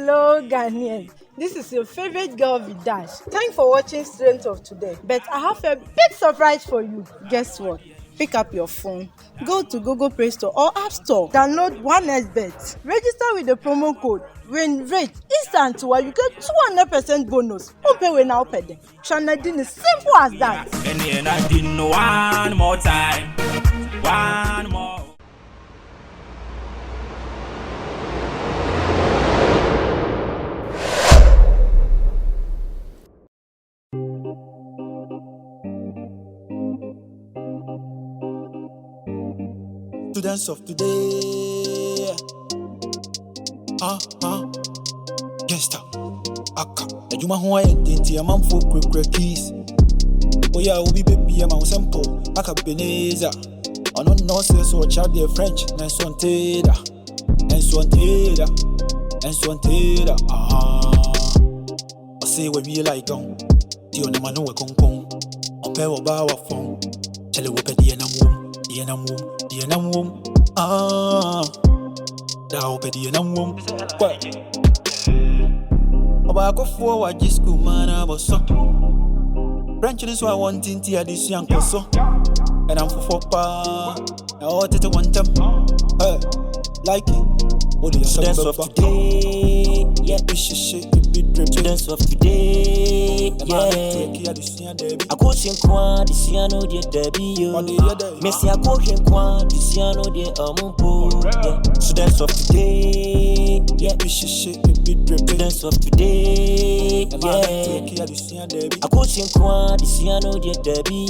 Hello, Ghanaian. This is your favorite girl, Vidash. Thanks for watching Strength of Today. But I have a big surprise for you. Guess what? Pick up your phone, go to Google Play Store or App Store, download 1xBet, register with the promo code WINRATE instant where you get 200% bonus. Open when now pay them. Shanadin is simple as that. And I didn't one more time. One more. Students of today, gangsta, aka. Ejuma ho ayenti amanfo krekre keys. Oya obi baby am simple, AKABENEZER. Ono no say so child the French, and sontera. I say we be like gone. Di ona manu we konkon. Ope wo ba wa fon. Chele wo pe di enam wom. Da ope di enam wom. Oba go forward this school man aboso. Branch is what I want into this young so. And I'm for pa. I wanted to want them. Like it. Only students of today. Yeah, students of today. Yeah, I go in Kwan, this year no dear Debbie. Messi, I go in Kwan, this year no dear Amumpo. Yeah, students of today. Yeah, students of today. Yeah, I go in Kwan, this year no dear Debbie.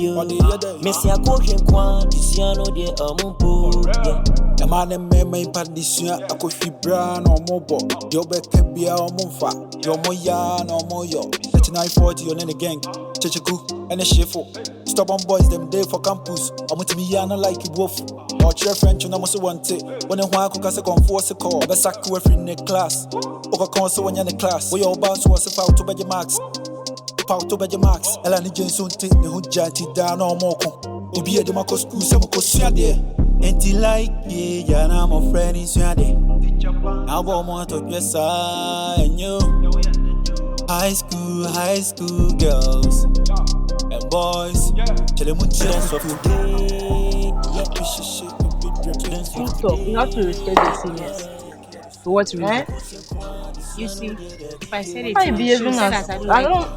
Messi, I go in Kwan, this year no dear Amumpo. Yeah. The man and me part this year, I could feel brown or mobile. Your back can be our monfa. Your moya no more yo. 3940 on any gang. Checheku and a shefo. Stubborn boys, them day for campus. I'm with me, I like you wolf. Or chair French, and I must want it. When I want to cast a conforce a call, I sack you every in the class. Over console when you're in the class. Where your boss was a foul to bed your marks. Power to bed your marks. Elani Jenson take the hood janty down or more. Obi a demako school, some cosia there. Ain't he like yeah, and I'm a friend in Swede. Now, want to dress and you. High school girls and boys. Tell them what chance of today. You have to respect the seniors. For what reason? You see, if I said it, Why behaving that as I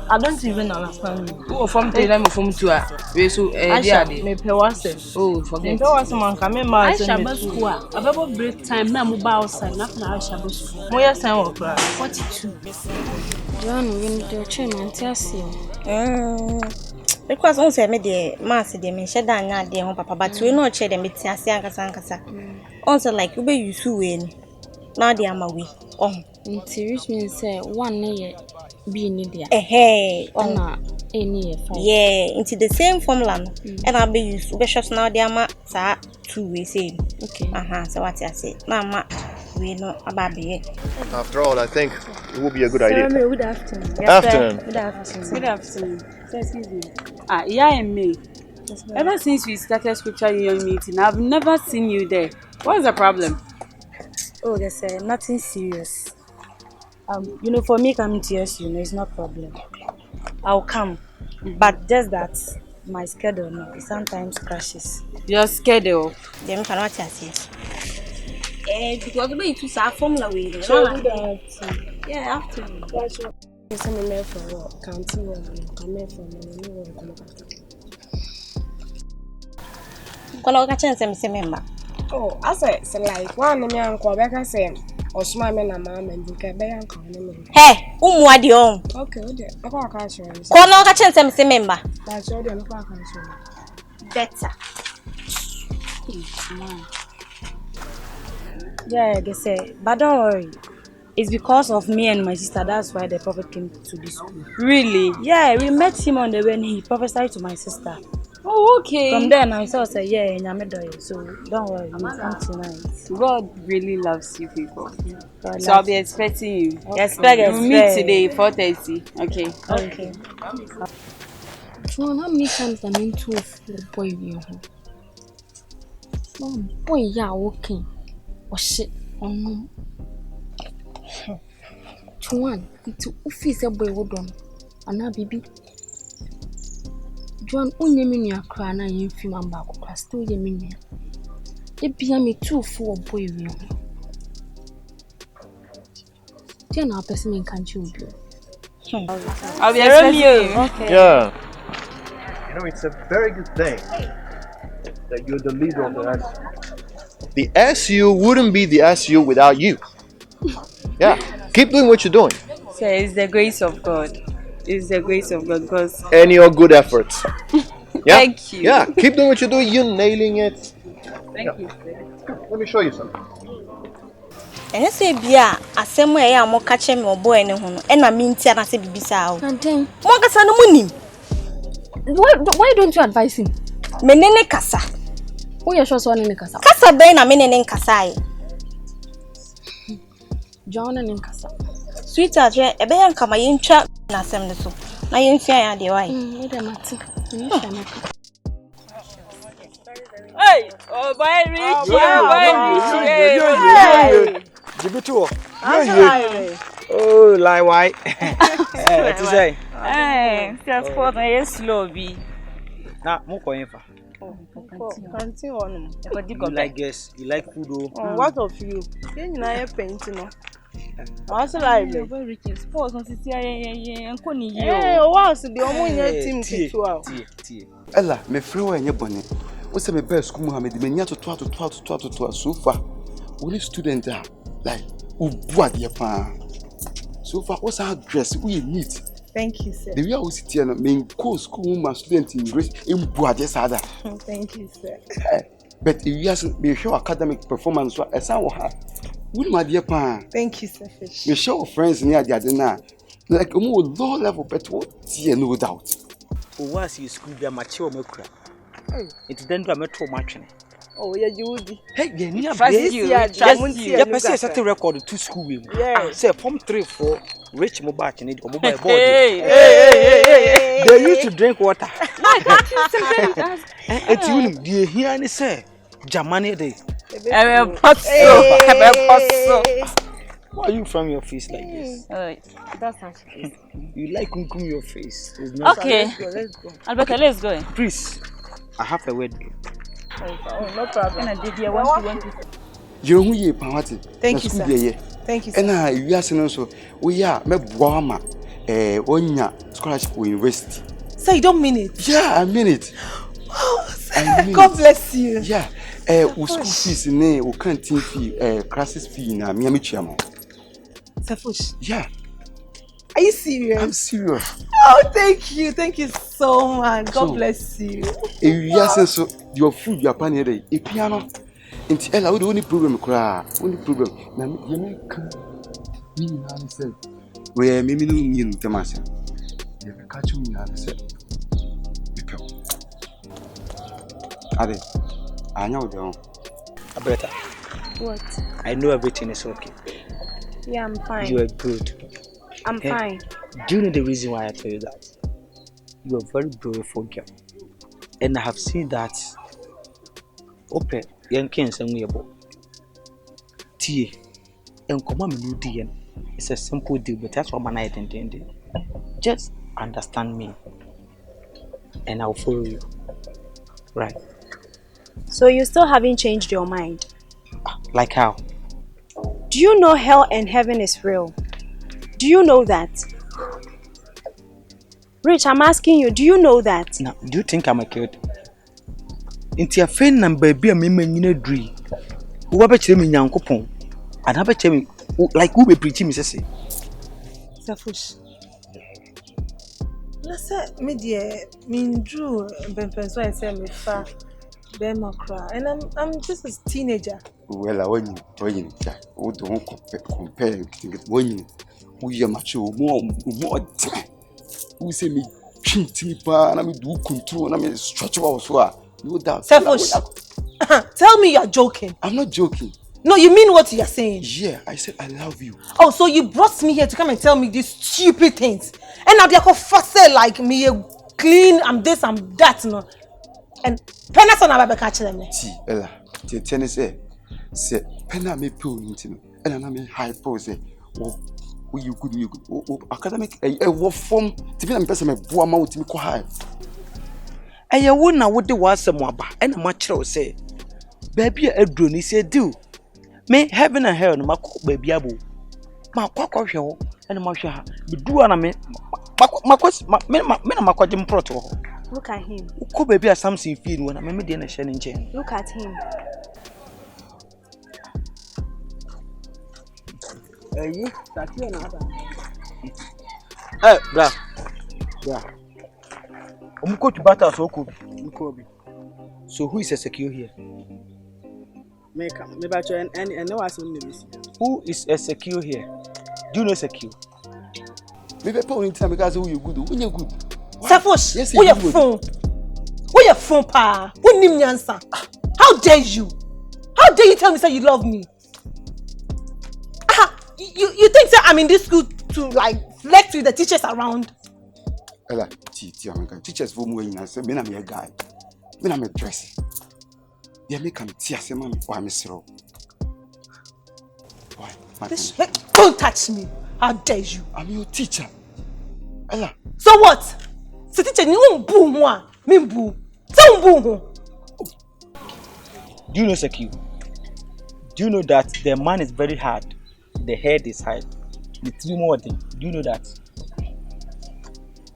I don't even understand you. Who from Taylor from Tua? We so Aisha, me pay wase. oh, forget. Me pay wase man ka me ma I se shall me go tu. school. About break time, na mobile outside. Nothing I shall go school. Mo ya san wo kra. 42. John, when the chairman tells you. Because on say me the mass the me sheda anya de ho papa but we no che de me tiase ankasa. On say like we be use we ni. Na de ama we. Which means say one year be in India. On any 5. Yeah, into the same formula no. And I be use we shots now de ama sa 2 we say. Okay. So what I say. Na ma we no ababe. After all, I think it would be a good idea. Good afternoon. Good afternoon. So, excuse me. Yeah, and me. Ever since we started scripture union meeting, I've never seen you there. What's the problem? Oh, there's nothing serious. For me coming to us, it's no problem. I'll come, but just that my schedule sometimes crashes. Your schedule? Then cannot say. Because the way to say formula way. Yeah, afternoon. Yes, I'm a for work. Can't you come from member. Oh, I say like one me uncle back I say or smile me na mama and you can be uncle. Hey, wadi on. Okay, I can't show you. Kono ka chance me member. That's all the I can't show you. Better. Yeah, they say, but don't worry. It's because of me and my sister. That's why the prophet came to this school. Really? Yeah, we met him on the way and he prophesied to my sister. Oh, okay. From there, I saw say, yeah, so don't worry, we'll come tonight. God really loves you people. God so I'll be expecting you. Expect. We'll meet today, 4:30. Okay. Okay. John, how many times I'm into a boy? Boy, yeah, walking. Oh shit. Juan, it's office a boy would on. Anna baby. Juan, unyemini a cry and you feel I'm back or still yemini. It be me too for boy. Then our person can't you be? I'll be expecting you. Okay. Yeah. You know, it's a very good thing that you're the leader of the SU. The SU wouldn't be the SU without you. Yeah. Keep doing what you're doing. So it's the grace of God. It's the grace of God because. And your good efforts. Yeah? Thank you. Yeah. Keep doing what you're doing. You're nailing it. Thank you, sir. Let me show you something. And I say, Bia, a same way I'm more catching my boy and home, and I mean, Tiana said, Bissau. And then, Mogasan why don't you advise him? Menene Casa. Who are sure so in Casa? Casa Ben, a meaning Casai. John and Casa. Sweetheart, a bear come in trap, Nasem the soup. I ain't fair, the way. Hey, oh, bye, Rich. Hey, give it to her. Oh, lie white. What to say? Hey, that's what I am slow be. Nah, more coin for. Continue on. You like guess, you like food. What of you? Then I painting. Also like very rich in sports. On CCI, and Connie. Hey, what's the only team to out? Ella, me free when you bonnet. What's my best school, Mohammed? The menu to 12 so far. Only student are like, what your pan. So far, what's our dress? We meet. Thank you, sir. The way I was sitting on main course school, my student in Grace in Boadies other. Thank you, sir. But if you hasn't been show academic performance, as I will have. Would my dear pan? Thank you, sir. Fish. We show friends near the Adena. Like a more low level, but what? No doubt. Who was your school? Be a mature milker. It's then to a metro matching. Oh, yeah, you would. Hey, you trust you. Yeah, but say set a record to school. Yeah. Say form 3 for rich mobile and it or mobile body. Hey. They used to drink water. And you do you hear any say? Jamani day. Why are you from your face like this? That's actually. You like kunkum your face. Okay. Let's go. Alberta, let's go. Please, I have a word. Oh, no problem. And I did here 1 to 1. You know, you party. Thank you, sir. Thank you, sir. And we are saying also, we are me Boama, Onya scholarship for university. So you don't mean it? Yeah, I mean it. God bless you. Yeah, school fees in canteen fee, classes fee in Miami Chamo. Safush. Yeah. Are you serious? I'm serious. Oh, thank you so much. God bless you. If you are saying so, your food, your pan here, a piano. Until Ella, the only problem, only problem. Now, you may come. Me, I said, where maybe you know, Tamasa. You have catch me, I said. Ade, I know them. Alberta. What? I know everything is okay. Yeah, I'm fine. You are good. I'm fine. Do you know the reason why I tell you that? You are a very beautiful girl. And I have seen that. Open, young king, and we about. Tea. And come on, it's a simple deal, but that's what I intended. Just understand me. And I'll follow you. Right. So you still haven't changed your mind? Like how? Do you know hell and heaven is real? Do you know that? Rich, I'm asking you, do you know that? Now, do you think I'm a kid? Into your friend number be a meme in a dream. Who ever tell me young coupon? And have a tell me like who be preaching, Mrs. Safush. Let's say, me dear, me Drew, and so I say me far, Bema cry, and I'm just a teenager. Well, I want you, who don't compare when you, who you are mature, more time. Who say me treat me pa, and I do control, and I stretch out so. No doubt. Safush, tell me you're joking. I'm not joking. No, you mean what you're saying? Yeah, I said I love you. Oh, so you brought me here to come and tell me these stupid things. And now they're fuss like me, clean, I'm this, I'm that, no. And Penna son about catch them. See, Ella, the tennis say, Penna me pull into and I mean high pose. Oh, you good, you good. Academic, what form? Tibi na me pese me boa ma wotimi ko high. Wo na wo de wasem aba na ma kire say baby a aduro ni say do me heaven and hell no makọ baby abo ma kwakọ hwe ho na ma hwe ha be do na me na makọ proto ho. Look at him. Ko baby a something feel when me dey na hye ne nche. Look at him. Bra. Coach battle so cool. So who is a secure here? Who is a secure here? Do you know secure? Maybe people in time because who you good, who you good. Safosh, Yes, who your phone? Who your phone pa? Who name me answer? How dare you? How dare you tell me say you love me? You think that I'm in this school to like flex with the teachers around? Ella, teachers for me na say me na me a guy. Me na me dress. They make am tia say mama why me sro. Why? Don't touch me. How dare you? I'm your teacher. Ella. So what? So teacher ni won boo ho a, me boo. So boo ho. Do you know secure? Do you know that the man is very hard? The head is high. The 3 more thing. Do you know that?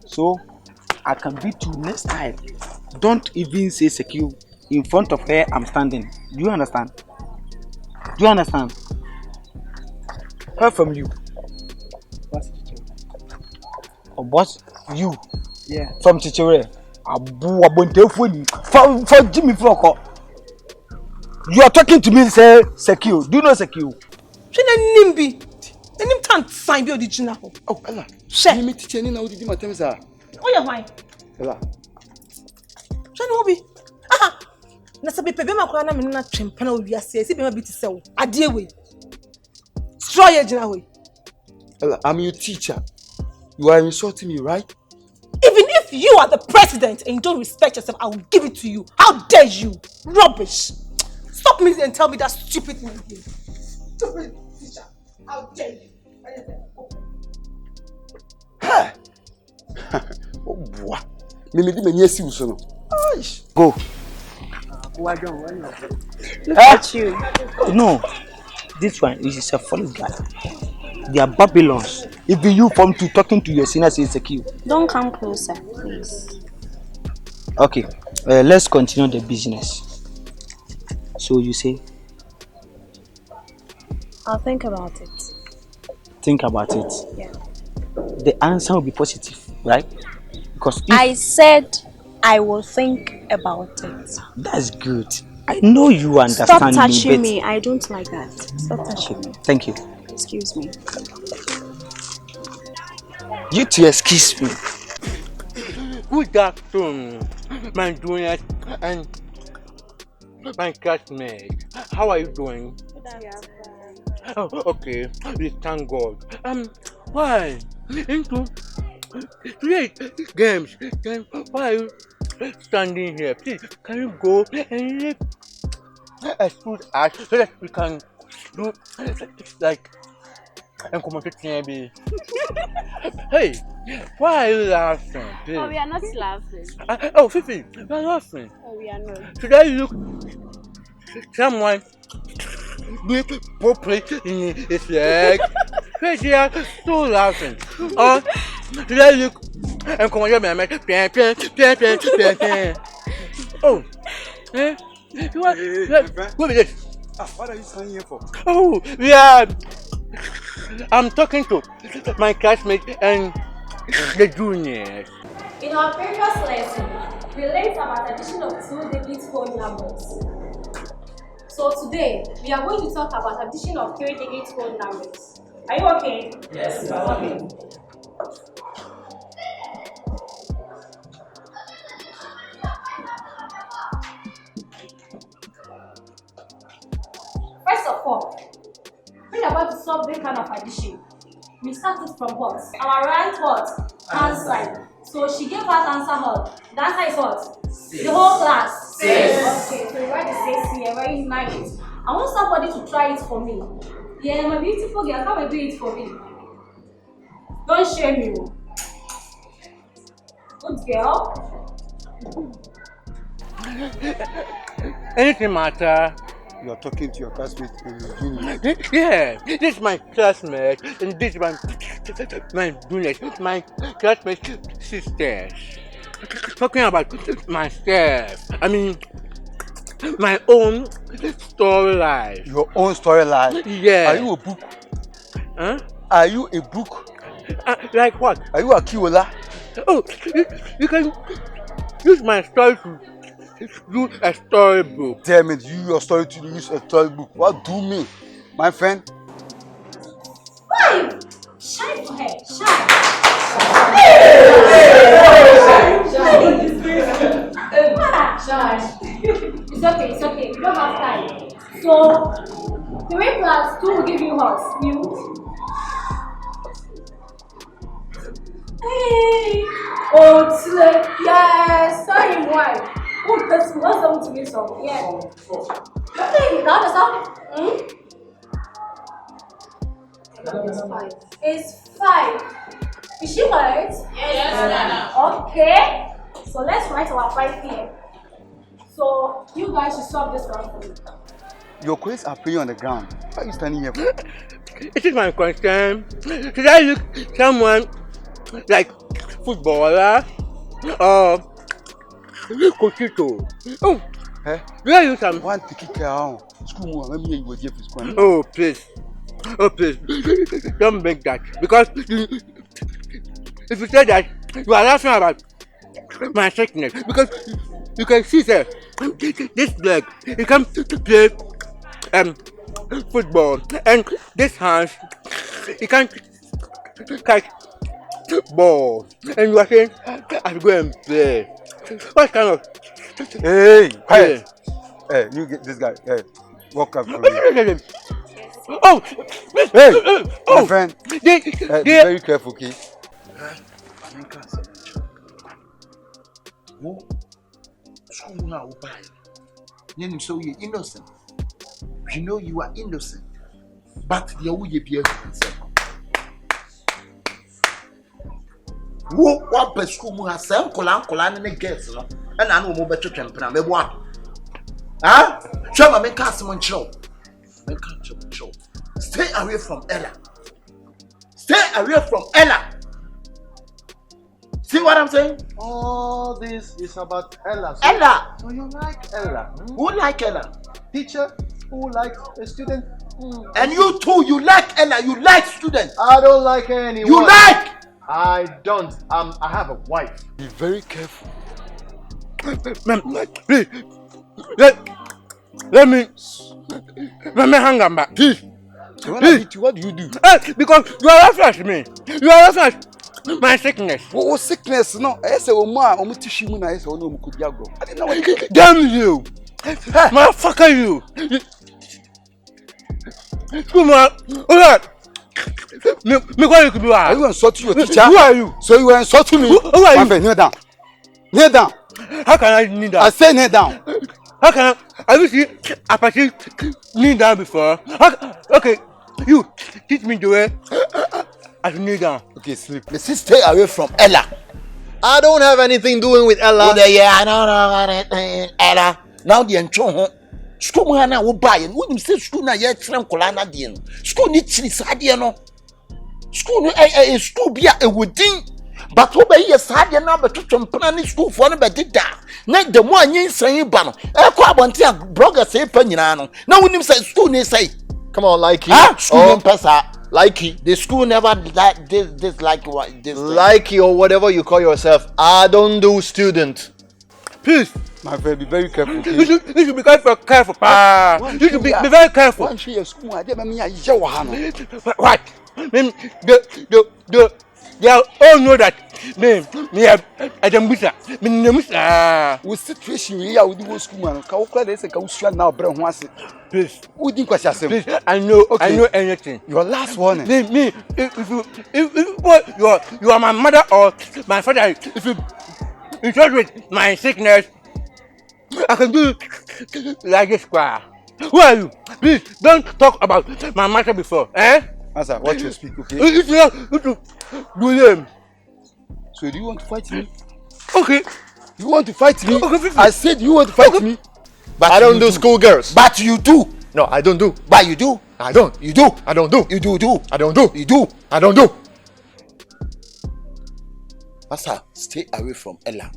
So I can beat you next time. Don't even say secure. In front of her, I'm standing. Do you understand? Do you understand? Heard from you. Or what? You? Yeah. From Chichore. For Jimmy Flocko. You are talking to me, say secure. Do you know secure? Nimbi. Nim can't sign be original. Oh, Ella. Share. Me teacher ni na wo didi matem sa. Oh yeah, why? Ella. Share no be. Aha. Na sabe pebe makwa na me na twempa na owiase. Si be ma bi ti se wo. Ade we. Straw ye gina we. Ella, I'm your teacher. You are insulting me, right? Even if you are the president and you don't respect yourself, I will give it to you. How dare you? Rubbish. Stop me and tell me that stupid thing again. Stupid teacher. How dare you? Ha! Oh boy. Me di me see so no. Go. Look at you. No. This one is a false guy. They are Babylons. If you form to talking to your senior, say secure. Don't come closer, please. Okay. Let's continue the business. So you say? I'll think about it. Think about it. Yeah. The answer will be positive, right? Because if I said I will think about it. that's good. I know you understand. Stop touching me. me. I don't like that. Stop touching me. Thank you. Excuse me. You two excuse me. Good afternoon, my juniors and my classmates. How are you doing? Oh, okay. We thank God. Why? Into play games. Then why are you standing here? Please, can you go and leave excuse us so that we can do like and come to TNB. Hey, why are you laughing? Please? Oh, we are not laughing. Oh, Fifi, we are laughing. Oh, we are not. Should I look someone with properly in his leg? Hey, they are so laughing. Or should I look and come on your man? Oh, eh? What is this? What are you saying here for? Oh, yeah. I'm talking to my classmates and the juniors. In our previous lesson, we learned about addition of 2-digit whole numbers. So today, we are going to talk about addition of 3-digit whole numbers. Are you okay? Yes, I'm okay. First of all, when you are going to solve this kind of addition, we started from what? Our right what? Hand side. So she gave us answer what? The answer is what? 6. The whole class? 6. Okay, so you write the 6 here, very nice. I want somebody to try it for me. Yeah, my beautiful girl, come and do it for me. Don't shame me. Good girl. Anything matter? You're talking to your classmate junior. Yeah, this is my classmate, and this is my junior, my classmate sisters. Talking about myself. I mean, my own story life. Your own story life? Yeah. Are you a book? Huh? Are you a book? Like what? Are you a Kiola? Oh, you can use my story to do a storybook. Damn it, your story to use a storybook. What do me, my friend? Five. Shine for her. Shine. Shine. It's okay. It's okay. You don't have time. So 3 plus 2 will give you what? You. Hey. Oh, yes. Sorry, wife. Oh, that's something to me. So yeah. Okay, now the song. It's 5. Is she right? Yes, Nana. Okay. So let's write our 5 here. So you guys should solve this one for me. Your colleagues are playing on the ground. Why are you standing here for? It is my question. Should I look someone like footballer or Cochito? Oh, where you some? One to kick out. School, let me go to school. Oh, please. Oh, please. Don't make that. Because if you say that, you are laughing about my sickness. Because you can see, sir, this leg, he can play football. And this hand, he can't catch ball. And you are saying, I should go and play. What kind of... Hey, quiet. Hey, you get this guy. Hey, walk up for me. Oh, hey, oh, my friend. Be very careful, okay? So you're innocent. You know you are innocent. But the way you what per school has some colan and guess, and I know more better temper. What? Ah, Chama make us one show. Stay away from Ella. Stay away from Ella. See what I'm saying? All this is about Ella. So Ella. So you like Ella? Who like Ella? Teacher who likes a student. And you too, you like Ella. You like students. I don't like anyone. You like? I don't. I have a wife. Be very careful. Please. Let me hang on back. Please. When I hit you, what do you do? Because you are laughing at me. You are laughing at my sickness. What sickness? No, I said, oh, ma, I'm teaching you. I said, oh, no, could go. I didn't know what you did. Damn you. Motherfucker, you. Come on. Alright. Me what you could do? Are you insulting your teacher? Who are you? So you are insulting me? Who are you? My friend, kneel down. Kneel down. How can I kneel down? I say kneel down. How can I? Have you seen a person kneel down before? Okay, you teach me the way I should kneel down. Okay, sleep. Let's stay away from Ella. I don't have anything doing with Ella. Oh, yeah, I don't know Ella. Now the enchon. School man will buy and wouldn't say school na yet from Colana Dian. School needs Sadiano. School school be a wooding. But over here, Sadia number to some planning school for the Bedida. Not the one you saying, Bano. I quite want to blogger say Penano. No one say school, they say. Come on, likey. School pesa. Likey. The school never like this like what this. Likey or whatever you call yourself. I don't do student. Please. My friend, be very careful. Okay? You should be careful. You should be very careful. One shoe school, I did me. What? They all know that me Musa. With situation we are with the school man. They say now bring one. Please. Who didn't question yourself? Please. I know anything. Your last warning. Me. If you are my mother or my father, if you intrude with my sickness, I can do like this. Who are you? Please don't talk about my matter before. Answer, watch your speak, okay? If you have to do them. So do you want to fight me? Okay. You want to fight me? Okay, I said you want to fight me. But I don't do schoolgirls. But you do. No, I don't do. But you do. I don't. You do. I don't do. You do. I don't do. You do. I don't do. Pastor, stay away from Ella.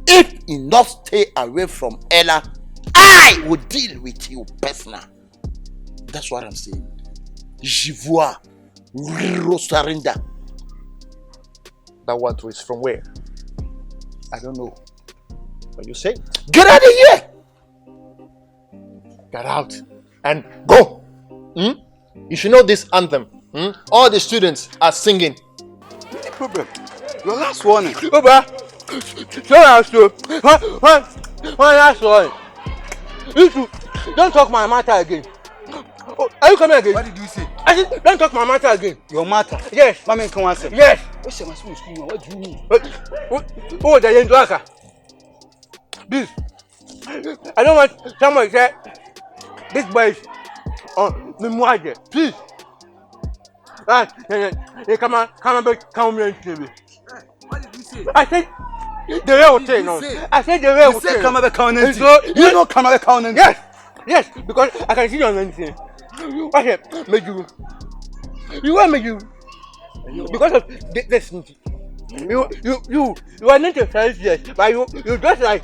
If you not stay away from Ella, I will deal with you personal. That's what I'm saying. Je vois. Rosarinda. That one is from where? I don't know. What you say? Get out of here! Get out and go. You should know this anthem. All the students are singing. No problem. Your last warning. Oba. So last one last one. You don't talk my matter again. Oh, are you coming again? What did you say? I said, don't talk my matter again. Your matter? Yes. Mama, come on, sir. Yes. What's your school now? What do you mean? Oh, the young doctor. This. I don't want someone to say this boy is on the market. Please. Come on, TV. What did you say? I said the real thing. No. I said the real thing. You said come back on it. You know come back on it. Yes. Yes, because I can see you on anything. What it made you? You want me you? Because of this. You are not a 5 years, but you dress like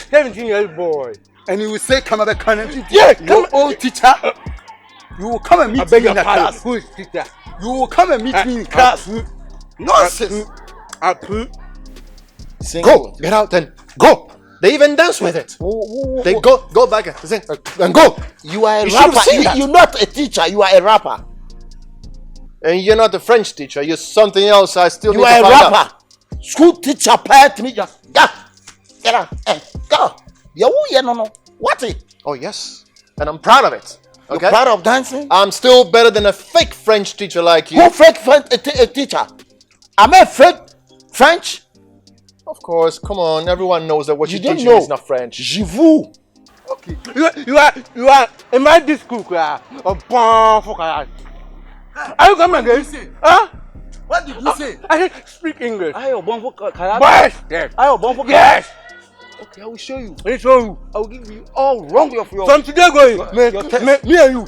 17-year-old boy. And you will say come back on it. Yes, your old teacher. You will come and meet me in the class. Who is teacher? You will come and meet me in class. Nonsense. Go. Get out and go. They even dance with it. They go back and sing and go. You are a rapper. You're not a teacher. You are a rapper. And you're not a French teacher. You're something else. I still you need to are find a rapper. out. School teacher, parent me. Go. Get out. Go. No. What? Oh yes, and I'm proud of it. Okay. You're proud of dancing? I'm still better than a fake French teacher like you. Who fake French teacher? Am I fake French? Of course, come on. Everyone knows that what you teach know. is not French. Je vous. Okay. You are in my disco, are you coming again? Huh? What did you say? I said speak English. I born for karate. Yes. I born for yes. Okay, I will show you. I will show you. I will give you all wrong of your. From today going, me and you,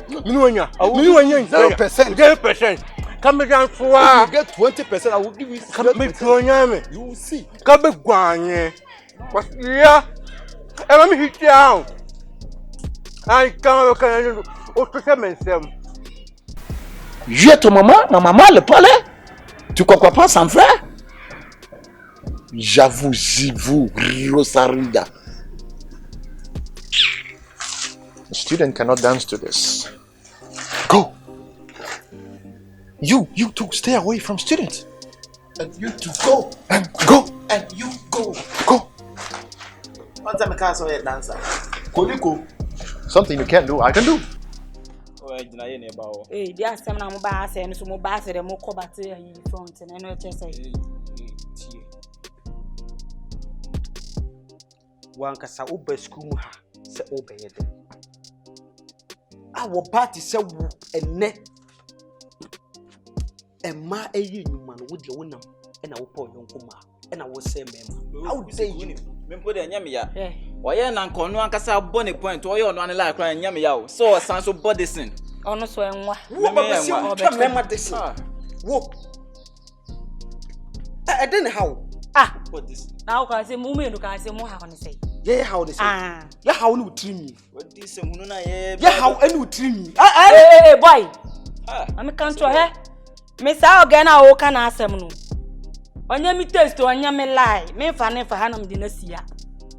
I will give you 0%. 0%. Come down for you get 20%. I will give you 0%. You will see. Come back, but yeah, and let me hit you down. I can't do. Je ton maman le palais. Tu comprends pas sans frère? J'avoue, Rosarinda. The student cannot dance to this. Go. You two, stay away from students. And you two go. And go. And you go. Go. One time I can't say dancer. Koliko. Something you can't do, I can do. Hey, they are some of my and some more bass and more cobalt in front and I know what you say. One kasa ube school ha se obe yede. Our party se wu ene. Emma eyi nyuma no wo de wonam e na wo pa onko ma e na wo se mema. How dey you? Mempo de nyame ya. Oye na nkono ankasa bone point oye ono an like kran nyame ya o. So san so body sin. Ono so enwa. Wo ba se wo twa mema this. Wo. I didn't how. What this? Now can say mume no can say mo ha on say. Yeah, how they say. Yeah, how no trim. What this hunu na ye. Yeah, how any trim. Hey boy. I'm control here. Me say again na o kan asem no. Onya mi taste onya me lie. Me fa ne fa hanam de na sia.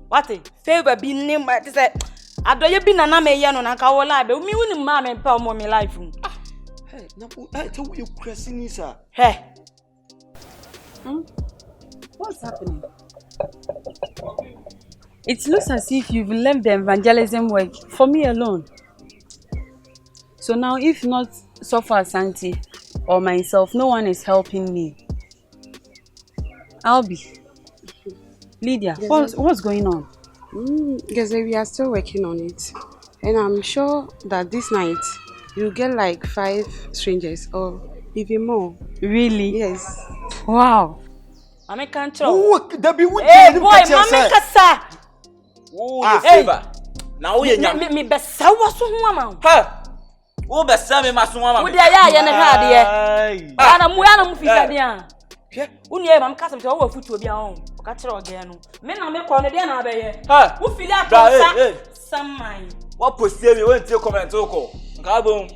What it? Favor bi ne ma te say adoye bi na me ye no na ka wo lie be mi wuni ma me pa mo me life. Hey, na tell you crazy sir. Hey. What's happening? It looks as if you've left the evangelism work for me alone. So now, if not Sofa Santi or myself, no one is helping me. Albie, Lydia, what's going on? Yes, we are still working on it. And I'm sure that this night, you get like 5 strangers or even more. Really? Yes. Wow. Mami control. Oh, that be what Hey boy, mami kasa. Oh, your favor. Now you me besa waso ho ama. Ha. Wo besa me maso ama. Wo dia ya ne hwa de. Ana mu fisa de a. Hwe. Unu e mam kasa me wo afutu obi a ho. O ka kire oge no. Me na me ko no de na abeye. Ha. Wo fili akonsa. Samai. What post me when take comment oko. Nka bo.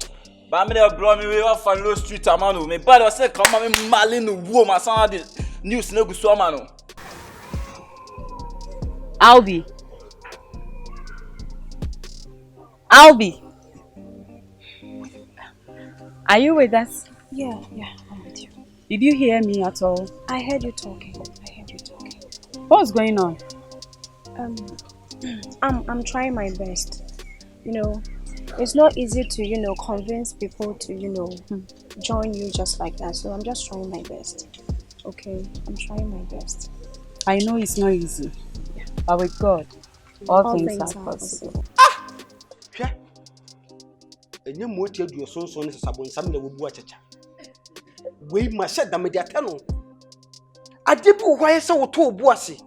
Ba me dey blow me we off on low street amano. Me bad say come me mali no wo ma san de news na gu so amano. Albi, are you with us? Yeah, I'm with you. Did you hear me at all? I heard you talking. What's going on? I'm trying my best. You know, it's not easy to, convince people to, join you just like that. So I'm just trying my best. Okay, I'm trying my best. I know it's not easy, but with God, all things are possible. Enye moti adu sonson ne sabon sam na wobu achacha. Wei ma sha da mediata no. Ade bi hwaye se wo to obu ase.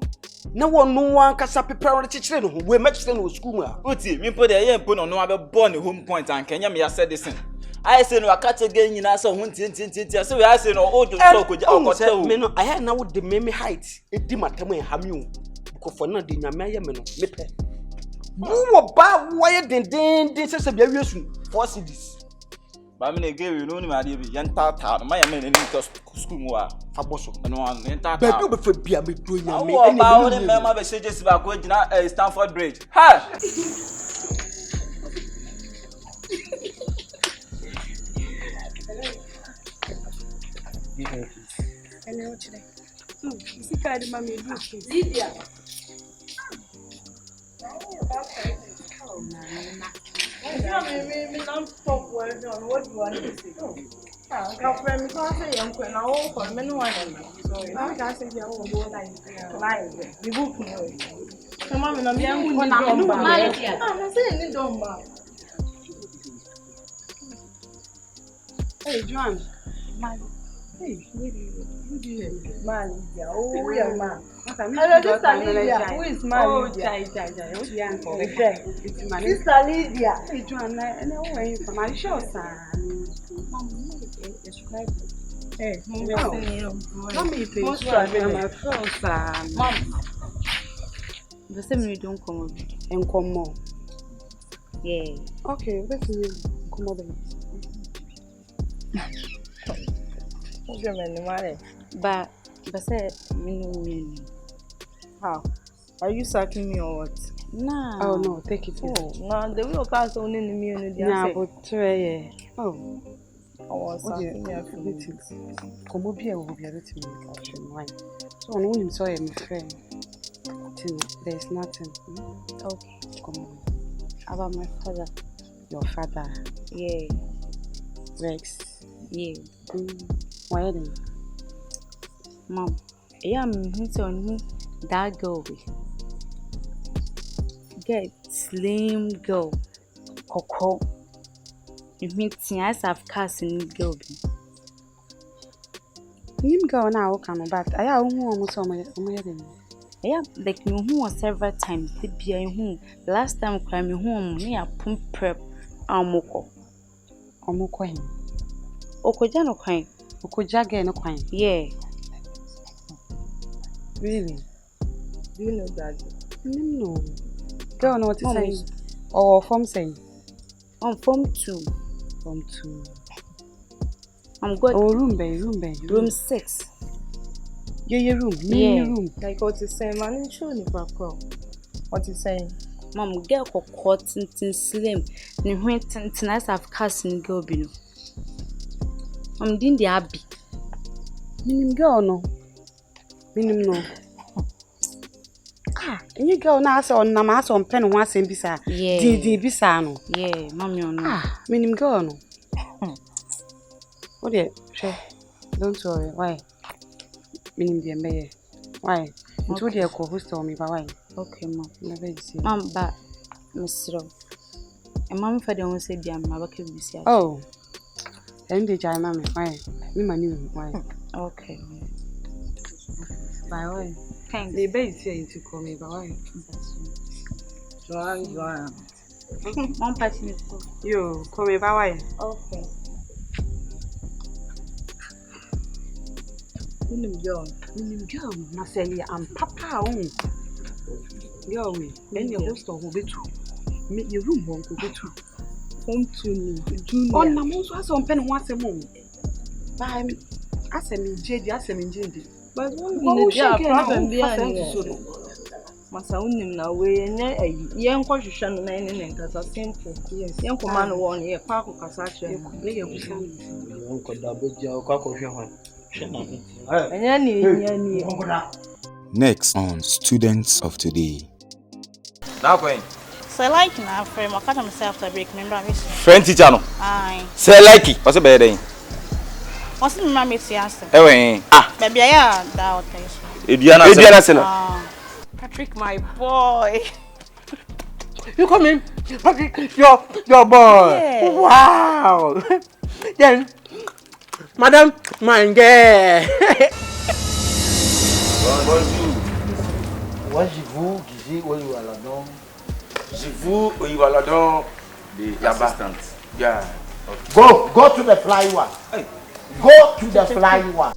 Na wonu wan kasa prepare no chechire no ho. Wei ma chire no school mu a. Oti, mi po de ye mpo no no abebo ne home point an kenya me ya said this. I say no akate ge nyina so ho nti. So we I say no ojo so koja okote me no I na wo de me height edi matam e hame o. Because for na de nyame aye me no me pe. Wo ba wo ye den sese bia wiesu 4 cities. Ba me ne ge we no ni ma de bi yenta ta no ma ya me ne ni school mu a fa boso no an yenta ta. Ba bi be fa bia me do nyame eni ba wo ne me ma be seje ba ko gina Stanford Bridge. Ha! Hello, today. See, carry mommy do it. Lydia. Me don't stop working on what you want to say. Girlfriend, me can't say I'm going now. For me, no one. So I can't say you won't go like the book. Come on, I'm young. I'm not saying you don't mind. Hey, John. Hey, who do you Lydia? Oh, yeah, man. Hello, Sister Lydia. Who is Lydia? Oh, Jai. Who's the uncle? It's my Sister Lydia. Hey, John, and where are you from? I'm sure, sir. Hey, Mommy, please. I'm a friend, sir. Mom, the same we don't come and come more. Yeah. Okay, let's see. Come over. But say me. How? Are you sucking me or what? Nah. Oh no, take it. Oh, no, the real class only in me and the yeah, but yeah. Oh. I was sucking me at come up here, we'll be able to wine. So I know him saw him friend. There's nothing. Okay. Come on. About my father. Your father? Yeah. Rex? Yeah. Why then? Mom, yeah, I'm on that girl. Get slim girl. Coco. You mean as I've cast in girl. Him girl now come but I almost on my head. Yeah, like me who was several times. The beer who last time crime home near pump prep amoko. Omoko him. Okoja no kwine. Okoja get no kwine. Yeah. Really? Do you know that? No. Girl, know what to say. Or form saying. On form 2. Form 2. I'm good. Oh, room 6. Yeah, room. Yeah. Room. Like what you saying, man, I'm sure you what you saying? Mom, girl caught tin slim. Ni went tonight I've cast in girl below. I'm doing the abbey. Minim girl no. Minim no. And you girl now so na ma so pen ho asem bisa. Yeah. Di bisa no. Yeah, mommy no. Minim girl no. What dey? Don't worry. Why? Minim dey mbeye. Why? Ntu dey ko hostel me ba why? Okay, mom. Never see. Mom, but Mr. A mom for the one said, "Dear, my work will be said." Oh, and the China, why? Me, my new why? Okay. By way, thanks. The base here to call me by way. Joanne. One person. You call me by way. Okay. John, I say, I'm Papa. Yo, me, and your host will be true. Make your room won't go to. Home to me, Junior. On my most was on pen once a month. By me, I send me JD, I send me JD. But one problem behind Masa unim na we nye ye nkwa hwehwe no na ne nkasa simple. Yes. Ye nkoma no won ye kwa akokasa ahwe. Ne ye busa. Nko da beja kwa akwohwe ho. Next on Students of Today. Now going. So like na frame I catch myself to break remember me. Friend teacher no. Aye. Say like it. What's better than? What's remember me see answer. Eh. Baby ya da hotel. Ediana say no. Patrick my boy. You come in. Patrick, your boy. Yeah. Wow. Then Madame, my girl. Moi, je vous disais où you are là-dedans. Je vous où you are là-dedans. The assistant. Yeah. Okay. Go to the fly one. Hey. Go to the fly one.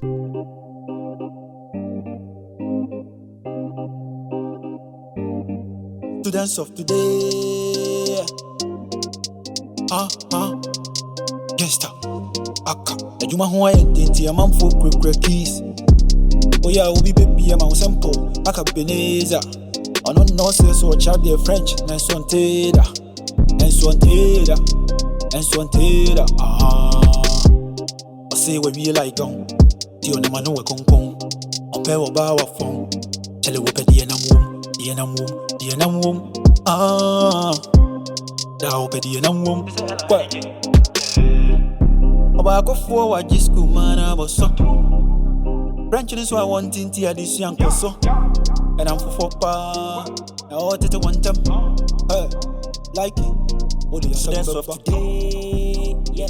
Students of today. Gangsta. Aka. Ejuma ho ayenti amam fo krekre keys. Oya obi baby am simple. AKABENEZER. Ono no say so child the French. Nenswanteda. I say we be like gone. Ti ona manu we konkon. Ope wo ba wa fon. Chele wo pe di enam wom. Da wo pe di enam wom. Oba ko fo wa jisku mana boso. Branching is why one thing tia this young koso. And I'm for pa. I want it to one time. Like it. What the students of today? Yeah,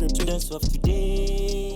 students of today.